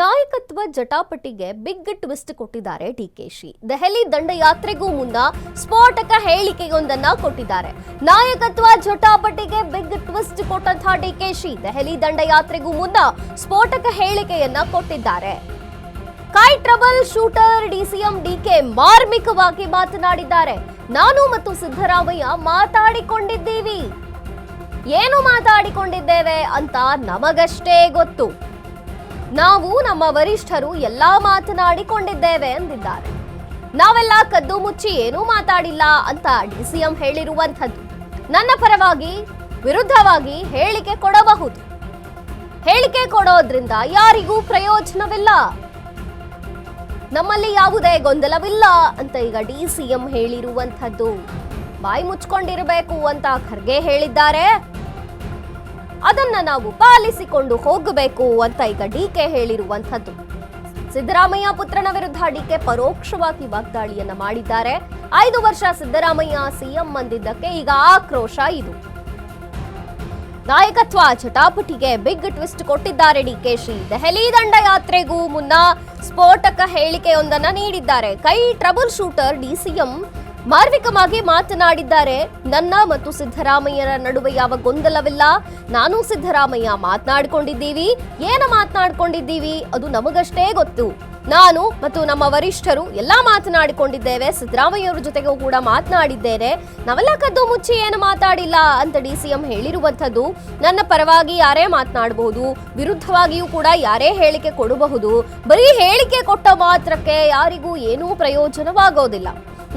ನಾಯಕತ್ವ ಜಟಾಪಟಿಗೆ big twist ಕೊಟ್ಟಿದ್ದಾರೆ ಡಿಕೆಶಿ. ದೆಹಲಿ ದಂಡಯಾತ್ರೆಗೂ ಮುನ್ನ ಸ್ಫೋಟಕ ಹೇಳಿಕೆಯೊಂದನ್ನ ಕೊಟ್ಟಿದ್ದಾರೆ. ನಾಯಕತ್ವ ಜಟಾಪಟಿಗೆ ಬಿಗ್ ಟ್ವಿಸ್ಟ್ ಕೊಟ್ಟಂತಹ ಡಿಕೆಶಿ ದೆಹಲಿ ದಂಡಯಾತ್ರೆಗೂ ಮುನ್ನ ಸ್ಫೋಟಕ ಹೇಳಿಕೆಯನ್ನ ಕೊಟ್ಟಿದ್ದಾರೆ. ಕೈ ಟ್ರಬಲ್ ಶೂಟರ್ ಡಿಸಿಎಂ ಡಿಕೆ ಮಾರ್ಮಿಕವಾಗಿ ಮಾತನಾಡಿದ್ದಾರೆ. ನಾನು ಮತ್ತು ಸಿದ್ದರಾಮಯ್ಯ ಮಾತಾಡಿಕೊಂಡಿದ್ದೀವಿ. ಏನು ಮಾತಾಡಿಕೊಂಡಿದ್ದೇವೆ ಅಂತ ನಮಗಷ್ಟೇ ಗೊತ್ತು. ನಾವು ನಮ್ಮ ವರಿಷ್ಠರು ಎಲ್ಲಾ ಮಾತನಾಡಿಕೊಂಡಿದ್ದೇವೆ ಎಂದಿದ್ದಾರೆ. ನಾವೆಲ್ಲ ಕದ್ದು ಮುಚ್ಚಿ ಏನೂ ಮಾತಾಡಿಲ್ಲ ಅಂತ ಡಿಸಿಎಂ ಹೇಳಿರುವಂಥದ್ದು. ನನ್ನ ಪರವಾಗಿ ವಿರುದ್ಧವಾಗಿ ಹೇಳಿಕೆ ಕೊಡಬಹುದು. ಹೇಳಿಕೆ ಕೊಡೋದ್ರಿಂದ ಯಾರಿಗೂ ಪ್ರಯೋಜನವಿಲ್ಲ, ನಮ್ಮಲ್ಲಿ ಯಾವುದೇ ಗೊಂದಲವಿಲ್ಲ ಅಂತ ಈಗ ಡಿಸಿಎಂ ಹೇಳಿರುವಂಥದ್ದು. ಬಾಯಿ ಮುಚ್ಕೊಂಡಿರಬೇಕು ಅಂತ ಖರ್ಗೆ ಹೇಳಿದ್ದಾರೆ. ಅದನ್ನ ನಾವು ಪಾಲಿಸಿಕೊಂಡು ಹೋಗಬೇಕು ಅಂತ ಈಗ ಡಿಕೆ ಹೇಳಿರುವಂಥದ್ದು. ಸಿದ್ದರಾಮಯ್ಯ ಪುತ್ರನ ವಿರುದ್ಧ ಡಿಕೆ ಪರೋಕ್ಷವಾಗಿ ವಾಗ್ದಾಳಿಯನ್ನ ಮಾಡಿದ್ದಾರೆ. 5 ವರ್ಷ ಸಿದ್ದರಾಮಯ್ಯ ಸಿಎಂ ಅಂದಿದ್ದಕ್ಕೆ ಈಗ ಆಕ್ರೋಶ ಇದು. ನಾಯಕತ್ವ ಜಟಾಪಟಿಗೆ ಬಿಗ್ ಟ್ವಿಸ್ಟ್ ಕೊಟ್ಟಿದ್ದಾರೆ ಡಿಕೆಶಿ. ದೆಹಲಿ ದಂಡಯಾತ್ರೆಗೂ ಮುನ್ನ ಸ್ಫೋಟಕ ಹೇಳಿಕೆಯೊಂದನ್ನ ನೀಡಿದ್ದಾರೆ. ಕೈ ಟ್ರಬಲ್ ಶೂಟರ್ ಡಿಸಿಎಂ ಮಾರ್ಮಿಕವಾಗಿ ಮಾತನಾಡಿದ್ದಾರೆ. ನನ್ನ ಮತ್ತು ಸಿದ್ದರಾಮಯ್ಯರ ನಡುವೆ ಯಾವ ಗೊಂದಲವಿಲ್ಲ. ನಾನು ಸಿದ್ದರಾಮಯ್ಯ ಮಾತನಾಡಿಕೊಂಡಿದ್ದೀವಿ. ಏನು ಮಾತನಾಡಿಕೊಂಡಿದ್ದೀವಿ ಅದು ನಮಗಷ್ಟೇ ಗೊತ್ತು. ನಾನು ಮತ್ತು ನಮ್ಮ ವರಿಷ್ಠರು ಎಲ್ಲಾ ಮಾತನಾಡಿಕೊಂಡಿದ್ದೇವೆ. ಸಿದ್ದರಾಮಯ್ಯವರ ಜೊತೆಗೂ ಕೂಡ ಮಾತನಾಡಿದ್ದೇನೆ. ನಾವೆಲ್ಲ ಕದ್ದು ಮುಚ್ಚಿ ಏನು ಮಾತಾಡಿಲ್ಲ ಅಂತ ಡಿಸಿಎಂ ಹೇಳಿರುವಂಥದ್ದು. ನನ್ನ ಪರವಾಗಿ ಯಾರೇ ಮಾತನಾಡಬಹುದು, ವಿರುದ್ಧವಾಗಿಯೂ ಕೂಡ ಯಾರೇ ಹೇಳಿಕೆ ಕೊಡಬಹುದು. ಬರೀ ಹೇಳಿಕೆ ಕೊಟ್ಟ ಮಾತ್ರಕ್ಕೆ ಯಾರಿಗೂ ಏನೂ ಪ್ರಯೋಜನವಾಗೋದಿಲ್ಲ.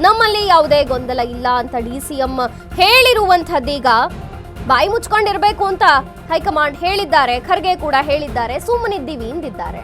ನಮ್ಮಲ್ಲಿ ಯಾವುದೇ ಗೊಂದಲ ಇಲ್ಲ ಅಂತ ಡಿಸಿಎಂ ಹೇಳಿರುವಂಥದ್ದೀಗ ಬಾಯಿ ಮುಚ್ಕೊಂಡಿರ್ಬೇಕು ಅಂತ ಹೈಕಮಾಂಡ್ ಹೇಳಿದ್ದಾರೆ. ಖರ್ಗೆ ಕೂಡ ಹೇಳಿದ್ದಾರೆ. ಸುಮ್ಮನಿದ್ದೀವಿ ಎಂದಿದ್ದಾರೆ.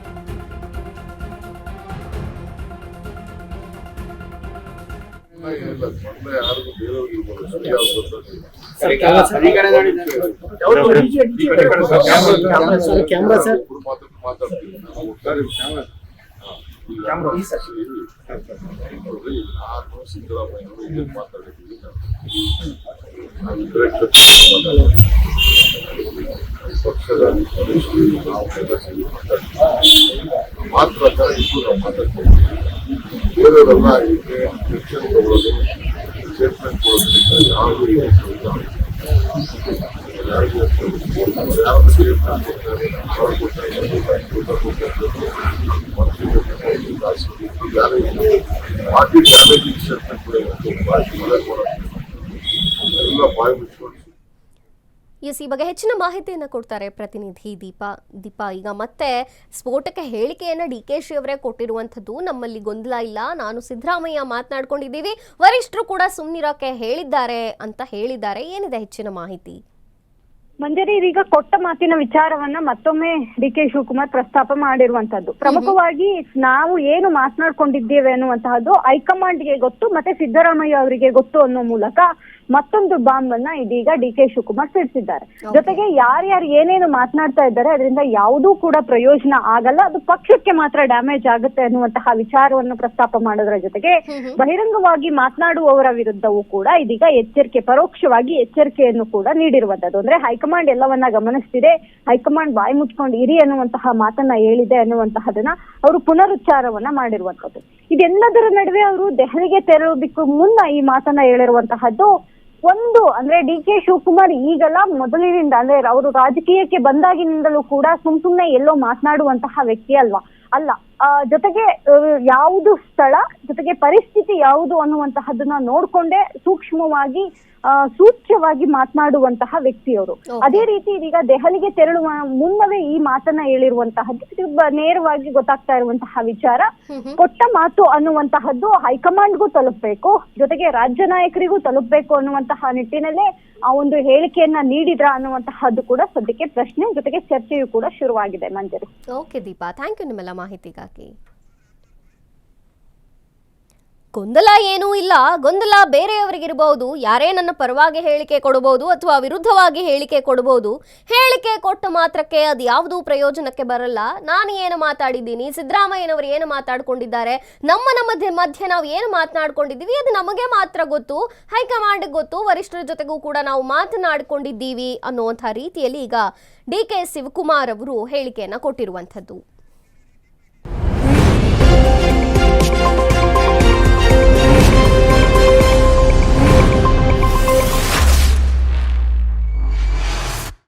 ಪಕ್ಷದ ಮಾತ್ರ ಬೇರೆಯವರೆಲ್ಲ ಇದಕ್ಕೆ ಶಿಕ್ಷಣ ತಗೊಳ್ಳೋದು, ಸ್ಟೇಟ್ಮೆಂಟ್ ಕೊಡೋದ್ರಿಂದ ಯಾವುದೇ ಪಾರ್ಟಿ ಡ್ಯಾಮೇಜಿಂಗ್ ಸ್ಟೇಟ್ಮೆಂಟ್ ಎಲ್ಲ ಬಾಯಿ ಮುಚ್ಕೊಂಡು. ಈ ಬಗ್ಗೆ ಹೆಚ್ಚಿನ ಮಾಹಿತಿಯನ್ನು ಕೊಡ್ತಾರೆ ಪ್ರತಿನಿಧಿ ದೀಪಾ. ಈಗ ಮತ್ತೆ ಸ್ಫೋಟಕ ಹೇಳಿಕೆಯನ್ನ ಡಿಕೆಶಿ ಅವರೇ ಕೊಟ್ಟಿರುವಂಥದ್ದು. ನಮ್ಮಲ್ಲಿ ಗೊಂದಲ ಇಲ್ಲ, ನಾನು ಸಿದ್ದರಾಮಯ್ಯ ಮಾತನಾಡ್ಕೊಂಡಿದ್ದೀವಿ, ವರಿಷ್ಠರು ಕೂಡ ಸುಮ್ಮನಿರೋಕೆ ಹೇಳಿದ್ದಾರೆ ಅಂತ ಹೇಳಿದ್ದಾರೆ. ಏನಿದೆ ಹೆಚ್ಚಿನ ಮಾಹಿತಿ? ಮಂಜರಿ, ಇದೀಗ ಕೊಟ್ಟ ಮಾತಿನ ವಿಚಾರವನ್ನ ಮತ್ತೊಮ್ಮೆ ಡಿಕೆ ಶಿವಕುಮಾರ್ ಪ್ರಸ್ತಾಪ ಮಾಡಿರುವಂತದ್ದು. ಪ್ರಮುಖವಾಗಿ ನಾವು ಏನು ಮಾತನಾಡ್ಕೊಂಡಿದ್ದೇವೆ ಅನ್ನುವಂತಹದ್ದು ಹೈಕಮಾಂಡ್ಗೆ ಗೊತ್ತು, ಮತ್ತೆ ಸಿದ್ದರಾಮಯ್ಯ ಅವರಿಗೆ ಗೊತ್ತು ಅನ್ನೋ ಮೂಲಕ ಮತ್ತೊಂದು ಬಾಂಬ್ ಅನ್ನ ಇದೀಗ ಡಿಕೆ ಶಿವಕುಮಾರ್ ಸಿಡಿಸಿದ್ದಾರೆ. ಜೊತೆಗೆ ಯಾರ್ಯಾರು ಏನೇನು ಮಾತನಾಡ್ತಾ ಇದ್ದಾರೆ ಅದರಿಂದ ಯಾವುದೂ ಕೂಡ ಪ್ರಯೋಜನ ಆಗಲ್ಲ, ಅದು ಪಕ್ಷಕ್ಕೆ ಮಾತ್ರ ಡ್ಯಾಮೇಜ್ ಆಗುತ್ತೆ ಅನ್ನುವಂತಹ ವಿಚಾರವನ್ನು ಪ್ರಸ್ತಾಪ ಮಾಡೋದ್ರ ಜೊತೆಗೆ ಬಹಿರಂಗವಾಗಿ ಮಾತನಾಡುವವರ ವಿರುದ್ಧವೂ ಕೂಡ ಇದೀಗ ಎಚ್ಚರಿಕೆ, ಪರೋಕ್ಷವಾಗಿ ಎಚ್ಚರಿಕೆಯನ್ನು ಕೂಡ ನೀಡಿರುವಂತದ್ದು. ಅಂದ್ರೆ ಹೈಕಮಾಂಡ್ ಎಲ್ಲವನ್ನ ಗಮನಿಸ್ತಿದೆ, ಹೈಕಮಾಂಡ್ ಬಾಯಿ ಮುಚ್ಕೊಂಡು ಇರಿ ಅನ್ನುವಂತಹ ಮಾತನ್ನ ಹೇಳಿದೆ ಅನ್ನುವಂತಹದನ್ನ ಅವರು ಪುನರುಚ್ಚಾರವನ್ನ ಮಾಡಿರುವಂತದ್ದು. ಇದೆಲ್ಲದರ ನಡುವೆ ಅವರು ದೆಹಲಿಗೆ ತೆರಳೋದಕ್ಕೂ ಮುನ್ನ ಈ ಮಾತನ್ನ ಹೇಳಿರುವಂತಹದ್ದು. ಒಂದು ಅಂದ್ರೆ ಡಿಕೆ ಶಿವಕುಮಾರ್ ಈಗಲ್ಲ, ಮೊದಲಿನಿಂದ ಅಂದ್ರೆ ಅವರು ರಾಜಕೀಯಕ್ಕೆ ಬಂದಾಗಿನಿಂದಲೂ ಕೂಡ ಸುಮ್ನೆ ಎಲ್ಲೋ ಮಾತನಾಡುವಂತಹ ವ್ಯಕ್ತಿ ಅಲ್ಲ. ಜೊತೆಗೆ ಯಾವುದು ಸ್ಥಳ, ಜೊತೆಗೆ ಪರಿಸ್ಥಿತಿ ಯಾವುದು ಅನ್ನುವಂತಹದನ್ನ ನೋಡ್ಕೊಂಡೇ ಸೂಕ್ಷ್ಮವಾಗಿ ಸೂಚ್ಯವಾಗಿ ಮಾತನಾಡುವಂತಹ ವ್ಯಕ್ತಿಯವರು. ಅದೇ ರೀತಿ ಇದೀಗ ದೆಹಲಿಗೆ ತೆರಳುವ ಮುನ್ನವೇ ಈ ಮಾತನ್ನ ಹೇಳಿರುವಂತಹದ್ದು ನೇರವಾಗಿ ಗೊತ್ತಾಗ್ತಾ ಇರುವಂತಹ ವಿಚಾರ. ಕೊಟ್ಟ ಮಾತು ಅನ್ನುವಂತಹದ್ದು ಹೈಕಮಾಂಡ್ಗೂ ತಲುಪಬೇಕು, ಜೊತೆಗೆ ರಾಜ್ಯ ನಾಯಕರಿಗೂ ತಲುಪಬೇಕು ಅನ್ನುವಂತಹ ನಿಟ್ಟಿನಲ್ಲೇ ಆ ಒಂದು ಹೇಳಿಕೆಯನ್ನ ನೀಡಿದ್ರ ಅನ್ನುವಂತಹದ್ದು ಕೂಡ ಸದ್ಯಕ್ಕೆ ಪ್ರಶ್ನೆ, ಜೊತೆಗೆ ಚರ್ಚೆಯೂ ಕೂಡ ಶುರುವಾಗಿದೆ. ಮಂಜರಿ. ಓಕೆ ದೀಪಾ, ಥ್ಯಾಂಕ್ ಯು ನಿಮ್ಮೆಲ್ಲ ಮಾಹಿತಿಗಾಗಿ. ಗೊಂದಲ ಏನೂ ಇಲ್ಲ, ಗೊಂದಲ ಬೇರೆಯವರಿಗಿರಬಹುದು. ಯಾರೇ ನನ್ನ ಪರವಾಗಿ ಹೇಳಿಕೆ ಕೊಡಬಹುದು ಅಥವಾ ವಿರುದ್ಧವಾಗಿ ಹೇಳಿಕೆ ಕೊಡಬಹುದು. ಹೇಳಿಕೆ ಕೊಟ್ಟ ಮಾತ್ರಕ್ಕೆ ಅದು ಯಾವುದೂ ಪ್ರಯೋಜನಕ್ಕೆ ಬರಲ್ಲ. ನಾನು ಏನು ಮಾತಾಡಿದ್ದೀನಿ, ಸಿದ್ದರಾಮಯ್ಯನವರು ಏನು ಮಾತಾಡ್ಕೊಂಡಿದ್ದಾರೆ, ನಮ್ಮ ಮಧ್ಯೆ ನಾವು ಏನು ಮಾತನಾಡ್ಕೊಂಡಿದ್ದೀವಿ ಅದು ನಮಗೆ ಮಾತ್ರ ಗೊತ್ತು, ಹೈಕಮಾಂಡ್ಗೆ ಗೊತ್ತು, ವರಿಷ್ಠರ ಜೊತೆಗೂ ಕೂಡ ನಾವು ಮಾತನಾಡಿಕೊಂಡಿದ್ದೀವಿ ಅನ್ನುವಂಥ ರೀತಿಯಲ್ಲಿ ಈಗ ಡಿಕೆ ಶಿವಕುಮಾರ್ ಅವರು ಹೇಳಿಕೆಯನ್ನು ಕೊಟ್ಟಿರುವಂಥದ್ದು.